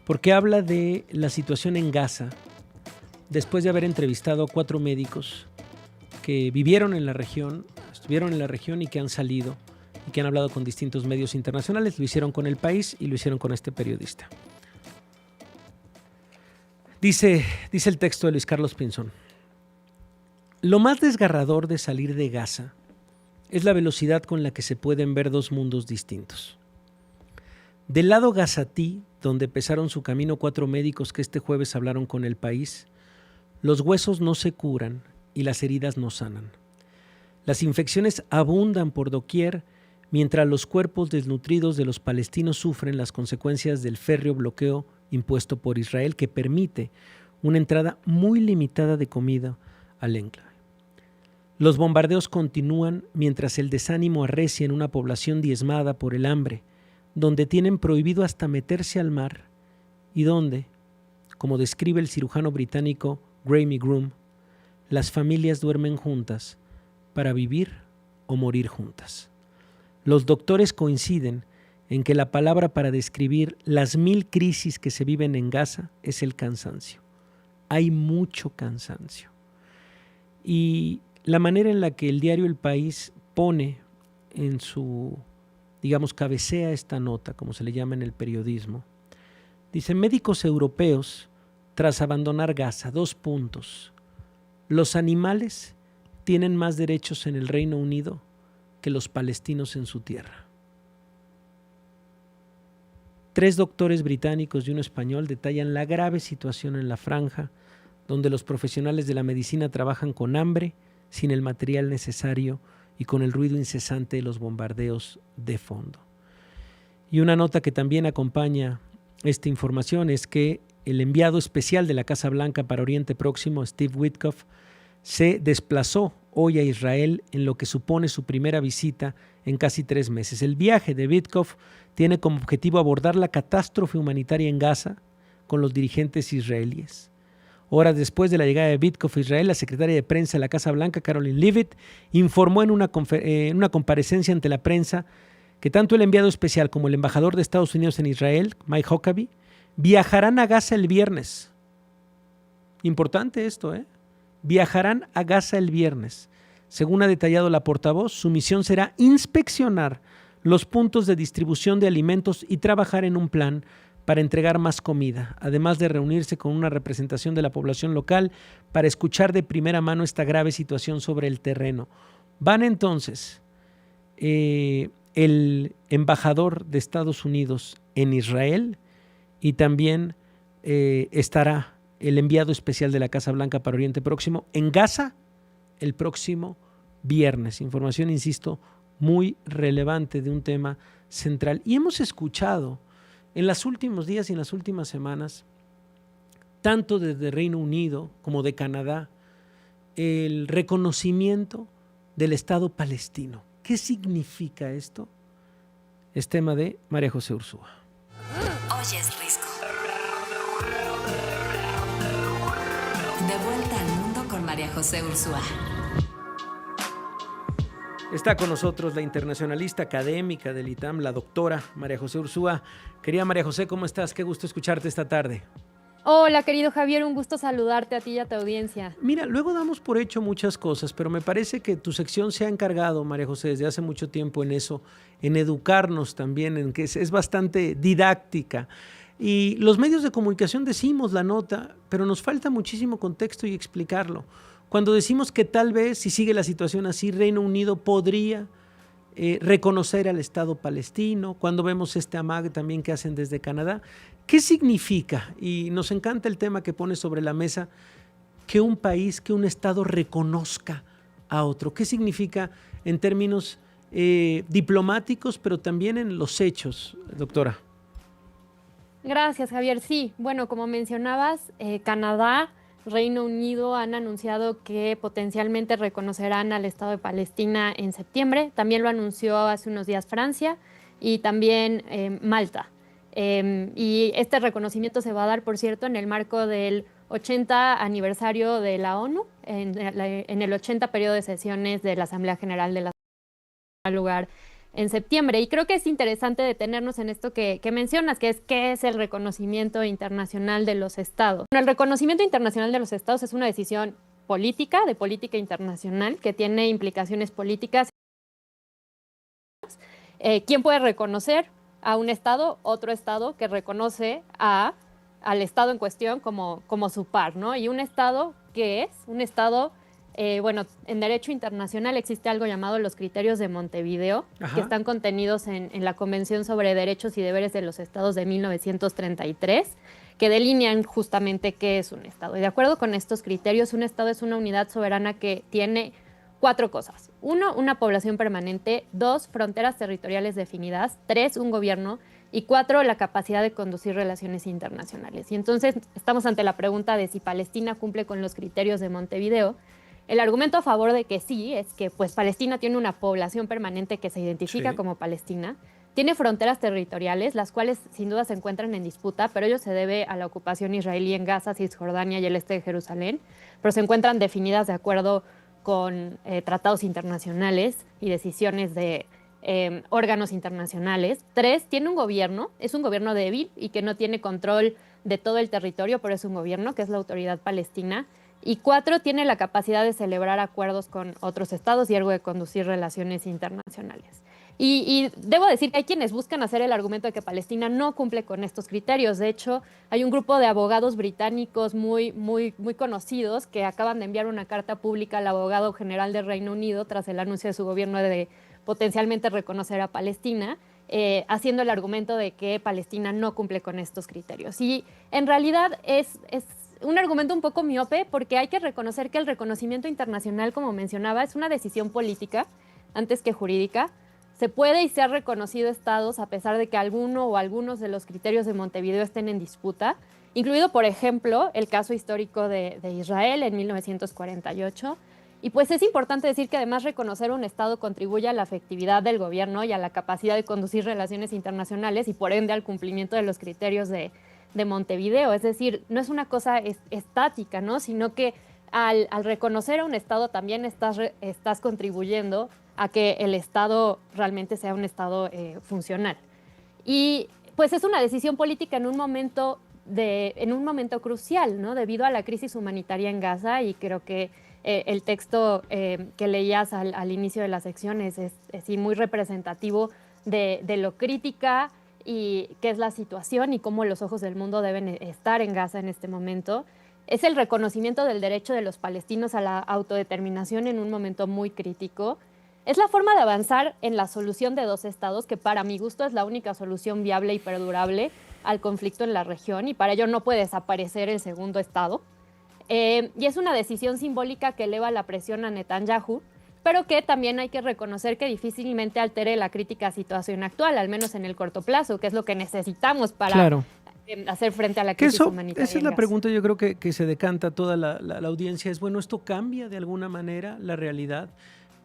porque habla de la situación en Gaza, después de haber entrevistado a 4 médicos que vivieron en la región, estuvieron en la región y que han salido y que han hablado con distintos medios internacionales. Lo hicieron con El País y lo hicieron con este periodista. Dice el texto de Luis Carlos Pinzón: lo más desgarrador de salir de Gaza es la velocidad con la que se pueden ver dos mundos distintos. Del lado gazatí, donde empezaron su camino 4 médicos que este jueves hablaron con El País, los huesos no se curan y las heridas no sanan. Las infecciones abundan por doquier, mientras los cuerpos desnutridos de los palestinos sufren las consecuencias del férreo bloqueo impuesto por Israel, que permite una entrada muy limitada de comida al enclave. Los bombardeos continúan mientras el desánimo arrecia en una población diezmada por el hambre, donde tienen prohibido hasta meterse al mar y donde, como describe el cirujano británico Graeme Groom, las familias duermen juntas para vivir o morir juntas. Los doctores coinciden en que la palabra para describir las 1000 crisis que se viven en Gaza es el cansancio. Hay mucho cansancio. Y la manera en la que el diario El País pone en su, cabecea esta nota, como se le llama en el periodismo, dice: médicos europeos, tras abandonar Gaza, 2 puntos. Los animales tienen más derechos en el Reino Unido que los palestinos en su tierra. 3 doctores británicos y 1 español detallan la grave situación en la franja, donde los profesionales de la medicina trabajan con hambre, sin el material necesario y con el ruido incesante de los bombardeos de fondo. Y una nota que también acompaña esta información es que el enviado especial de la Casa Blanca para Oriente Próximo, Steve Witkoff, se desplazó hoy a Israel en lo que supone su primera visita en casi 3 meses. El viaje de Witkoff tiene como objetivo abordar la catástrofe humanitaria en Gaza con los dirigentes israelíes. Horas después de la llegada de Witkoff a Israel, la secretaria de prensa de la Casa Blanca, Caroline Leavitt, informó en una comparecencia ante la prensa que tanto el enviado especial como el embajador de Estados Unidos en Israel, Mike Huckabee, viajarán a Gaza el viernes. Importante esto, ¿eh? Viajarán a Gaza el viernes. Según ha detallado la portavoz, su misión será inspeccionar los puntos de distribución de alimentos y trabajar en un plan para entregar más comida, además de reunirse con una representación de la población local para escuchar de primera mano esta grave situación sobre el terreno. Van entonces el embajador de Estados Unidos en Israel y también estará el enviado especial de la Casa Blanca para Oriente Próximo en Gaza el próximo viernes. Información, insisto, muy relevante de un tema central. Y hemos escuchado en los últimos días y en las últimas semanas, tanto desde Reino Unido como de Canadá, el reconocimiento del Estado palestino. ¿Qué significa esto? Es tema de María José Ursúa. Oyes Risco. De vuelta al mundo con María José Ursúa. Está con nosotros la internacionalista académica del ITAM, la doctora María José Ursúa. Querida María José, ¿cómo estás? Qué gusto escucharte esta tarde. Hola, querido Javier, un gusto saludarte a ti y a tu audiencia. Mira, luego damos por hecho muchas cosas, pero me parece que tu sección se ha encargado, María José, desde hace mucho tiempo en eso, en educarnos también, en que es bastante didáctica. Y los medios de comunicación decimos la nota, pero nos falta muchísimo contexto y explicarlo. Cuando decimos que tal vez, si sigue la situación así, Reino Unido podría reconocer al Estado palestino, cuando vemos este amague también que hacen desde Canadá, ¿qué significa? Y nos encanta el tema que pone sobre la mesa, que un país, que un Estado reconozca a otro. ¿Qué significa en términos diplomáticos, pero también en los hechos, doctora? Gracias, Javier. Sí, bueno, como mencionabas, Canadá, Reino Unido han anunciado que potencialmente reconocerán al Estado de Palestina en septiembre. También lo anunció hace unos días Francia y también Malta. Y este reconocimiento se va a dar, por cierto, en el marco del 80 aniversario de la ONU, en el 80 periodo de sesiones de la Asamblea General de la lugar en septiembre. Y creo que es interesante detenernos en esto que mencionas, que es qué es el reconocimiento internacional de los estados. Bueno, el reconocimiento internacional de los estados es una decisión política, de política internacional, que tiene implicaciones políticas. ¿Quién puede reconocer a un estado? Otro estado que reconoce al estado en cuestión como su par, ¿no? Y un estado, ¿qué es? Un estado, bueno, en derecho internacional existe algo llamado los criterios de Montevideo, Ajá. que están contenidos en la Convención sobre Derechos y Deberes de los Estados de 1933, que delinean justamente qué es un estado. Y de acuerdo con estos criterios, un estado es una unidad soberana que tiene 4 cosas. 1, una población permanente. 2, fronteras territoriales definidas. 3, un gobierno. Y 4, la capacidad de conducir relaciones internacionales. Y entonces estamos ante la pregunta de si Palestina cumple con los criterios de Montevideo. El argumento a favor de que sí es que pues, Palestina tiene una población permanente que se identifica como Palestina. Tiene fronteras territoriales, las cuales sin duda se encuentran en disputa, pero ello se debe a la ocupación israelí en Gaza, Cisjordania y el este de Jerusalén. Pero se encuentran definidas de acuerdo con tratados internacionales y decisiones de órganos internacionales. 3, tiene un gobierno, es un gobierno débil y que no tiene control de todo el territorio, pero es un gobierno, que es la Autoridad Palestina. Y 4, tiene la capacidad de celebrar acuerdos con otros estados y algo de conducir relaciones internacionales. Y debo decir que hay quienes buscan hacer el argumento de que Palestina no cumple con estos criterios. De hecho, hay un grupo de abogados británicos muy conocidos que acaban de enviar una carta pública al abogado general del Reino Unido tras el anuncio de su gobierno de potencialmente reconocer a Palestina, haciendo el argumento de que Palestina no cumple con estos criterios. Y en realidad es un argumento un poco miope, porque hay que reconocer que el reconocimiento internacional, como mencionaba, es una decisión política antes que jurídica. Se puede y se ha reconocido estados a pesar de que alguno o algunos de los criterios de Montevideo estén en disputa, incluido, por ejemplo, el caso histórico de Israel en 1948. Y pues es importante decir que además reconocer un estado contribuye a la efectividad del gobierno y a la capacidad de conducir relaciones internacionales y por ende al cumplimiento de los criterios de Montevideo. Es decir, no es una cosa estática, ¿no? Sino que al reconocer a un estado también estás contribuyendo a que el Estado realmente sea un Estado funcional. Y pues es una decisión política en un momento crucial, ¿no? Debido a la crisis humanitaria en Gaza, y creo que el texto que leías al inicio de la sección es muy representativo de lo crítica y qué es la situación y cómo los ojos del mundo deben estar en Gaza en este momento. Es el reconocimiento del derecho de los palestinos a la autodeterminación en un momento muy crítico. Es la forma de avanzar en la solución de 2 estados, que para mi gusto es la única solución viable y perdurable al conflicto en la región, y para ello no puede desaparecer el segundo estado. Y es una decisión simbólica que eleva la presión a Netanyahu, pero que también hay que reconocer que difícilmente altere la crítica situación actual, al menos en el corto plazo, que es lo que necesitamos para hacer frente a la crisis humanitaria. Esa es la pregunta, yo creo que se decanta toda la audiencia, es, bueno, ¿esto cambia de alguna manera la realidad?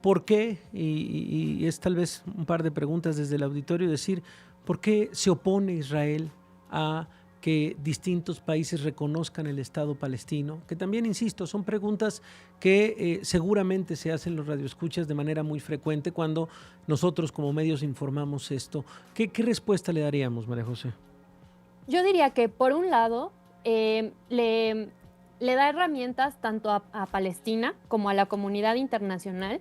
¿Por qué? Y es tal vez un par de preguntas desde el auditorio, decir, ¿por qué se opone Israel a que distintos países reconozcan el Estado palestino? Que también, insisto, son preguntas que seguramente se hacen los radioescuchas de manera muy frecuente cuando nosotros como medios informamos esto. ¿Qué respuesta le daríamos, María José? Yo diría que, por un lado, le da herramientas tanto a Palestina como a la comunidad internacional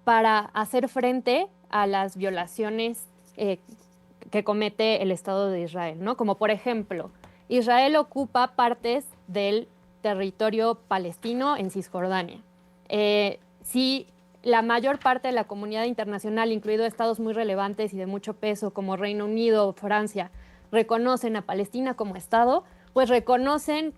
para hacer frente a las violaciones que comete el Estado de Israel, ¿no? Como por ejemplo, Israel ocupa partes del territorio palestino en Cisjordania. Si la mayor parte de la comunidad internacional, incluido estados muy relevantes y de mucho peso como Reino Unido o Francia, reconocen a Palestina como Estado, pues reconocen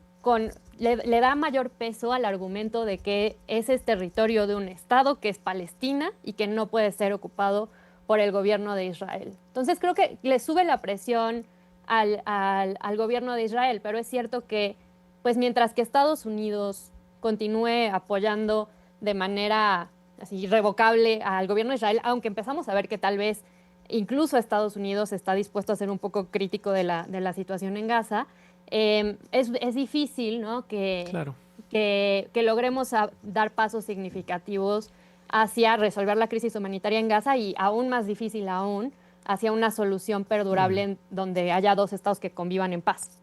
le da mayor peso al argumento de que ese es territorio de un Estado, que es Palestina, y que no puede ser ocupado por el gobierno de Israel. Entonces creo que le sube la presión al gobierno de Israel, pero es cierto que pues mientras que Estados Unidos continúe apoyando de manera así irrevocable al gobierno de Israel, aunque empezamos a ver que tal vez incluso Estados Unidos está dispuesto a ser un poco crítico de la situación en Gaza, es difícil, ¿no? que logremos dar pasos significativos hacia resolver la crisis humanitaria en Gaza y aún más difícil aún, hacia una solución perdurable en donde haya dos estados que convivan en paz.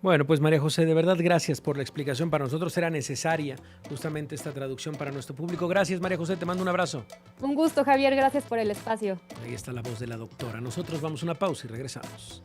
Bueno, pues María José, de verdad gracias por la explicación. Para nosotros era necesaria justamente esta traducción para nuestro público. Gracias, María José, te mando un abrazo. Un gusto, Javier, gracias por el espacio. Ahí está la voz de la doctora. Nosotros vamos a una pausa y regresamos.